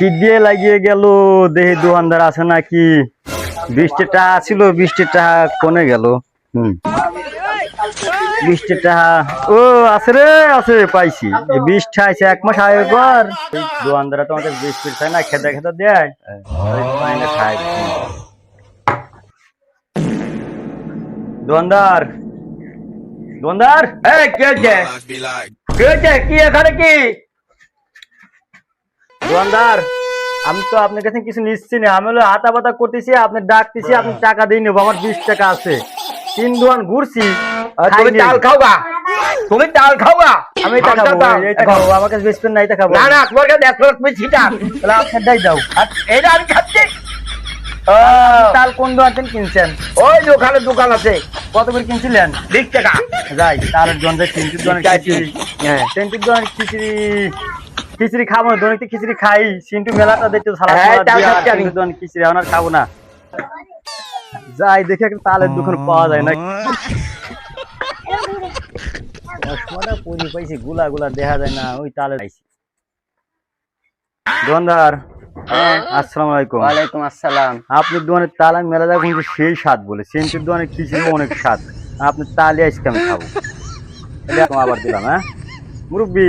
শীত দিয়ে লাগিয়ে গেল দেহে দোকানদার আছে নাকি 20 টাকা ছিল 20 টাকা কোনে গেল 20 টাকা ও আছে রে আছে পাইছি 20 টাকা আছে এক মাস আগে পর দোকানদার তো আমাদের 20 টাকা না খেতে খেতে দেয় ওই পাইনা খাই দোকানদার দোকানদার এই কে কি এখানে কি দোকানদার আমি তো আপনার কাছে কিছু নিচ্ছি না আমি হলো হাতা পাতা করতেছি আপনি ডাকতেছি আপনি টাকা দিয়ে নেবো আমার 20 টাকা আছে 3 দোকান ঘুরছি তুমি চাল খাওগা আমি এটা খাবো আমার কাছে বেসপেন নাই এটা খাবো না না তোমার কাছে 100 তুমি ছিটা তাহলে আপনি দাই দাও এটা আমি খাচ্ছি তাল কোন দোকান কিনছেন ওই যে ওখানে দোকান আছে কত করে কিনছিলেন 20 টাকা যাই তালের দোকানে সেন্টুর দোকানে সেন্টুর দোকানে খিচুড়ি খাবো না দোকানে খিচুড়ি খাই সিন্টু মেলাটা দেখতে দোকান খিচুড়ি আমার খাবো না যাই দেখে একটা তালের দোকান পাওয়া যায় না পাইছি গুলা গুলা দেখা যায় না ওই তালে পাইছি দোকানদার আসসালামু আলাইকুম ওয়ালাইকুম আসসালাম। আপনার দোকানের তাল আমি মেলা যাবো কিন্তু সেই স্বাদ বলে সেন্টুর দোকানের খিচুড়ি অনেক স্বাদ আপনার তালে আজকে আমি খাবো এটা আবার দিলাম হ্যাঁ মুরব্বি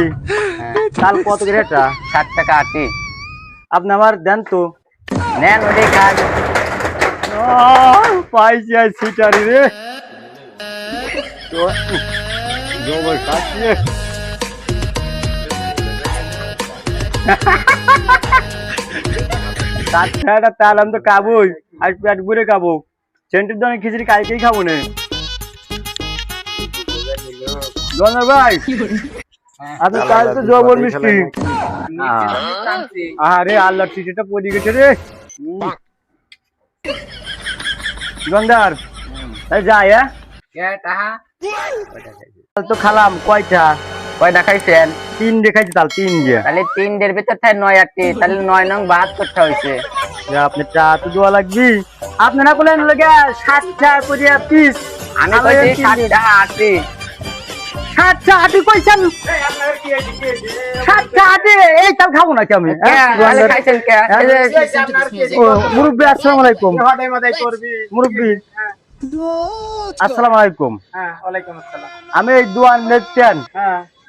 তাল কত করে এটা 60 টাকা আটি আপনি আমার দেন তো নেন ওটাই খান। পাইছি আজ সিটারি রে গোবর কাটিয়ে তাল আমি তো খাবোই আজ পেট ভরে খাবো সেন্টের দোকানে খিচুড়ি কালকেই খাবো না দোকানদার ভাই আপনি তাল তো জবর মিষ্টি আরে আল্লাহ টিটিটা পড়ে গেছে রে দোকানদার তাই যাই হ্যাঁ তাল তো খালাম কয়টা খাইছেন 3 দেখাইছি তাল 3 দিয়ে তাহলে 3 দের ভিতর থাকে 9 আটি তাহলে 9 নং 72 টা হইছে আপনি চা তো দেওয়া লাগবে আপনি না বলেন লাগে 60 টাকা করে পিস আমি কইছি 60 টাকা আটি 60 টাকা আটি কইছেন 60 টাকা আটি এই তাল খাবো না কি আমি তাহলে খাইছেন কে মুরব্বি আসসালামু আলাইকুম মুরব্বি আসসালামু আলাইকুম আমি এই দোয়ান নেতেন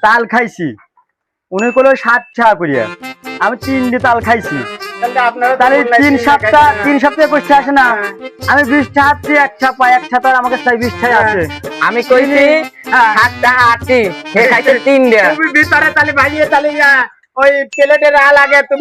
তাল খাইছি উনি কইলো 60 টাকা করিয়া আমি 3 দিয়ে তাল খাইছি তাহলে 3 সপ্তাহ 25 আসে না আমি 20 টাকা দিয়ে একটা পাই এক সপ্তাহ আমাকে চাই 20 টাকা আছে আমি কইছি 60 টাকা আটি হে খাইছেন 3 দিয়া তুমি ভিতরে তাহলে ভাইয়ে তাহলে ওই প্লেটে রা লাগে তুমি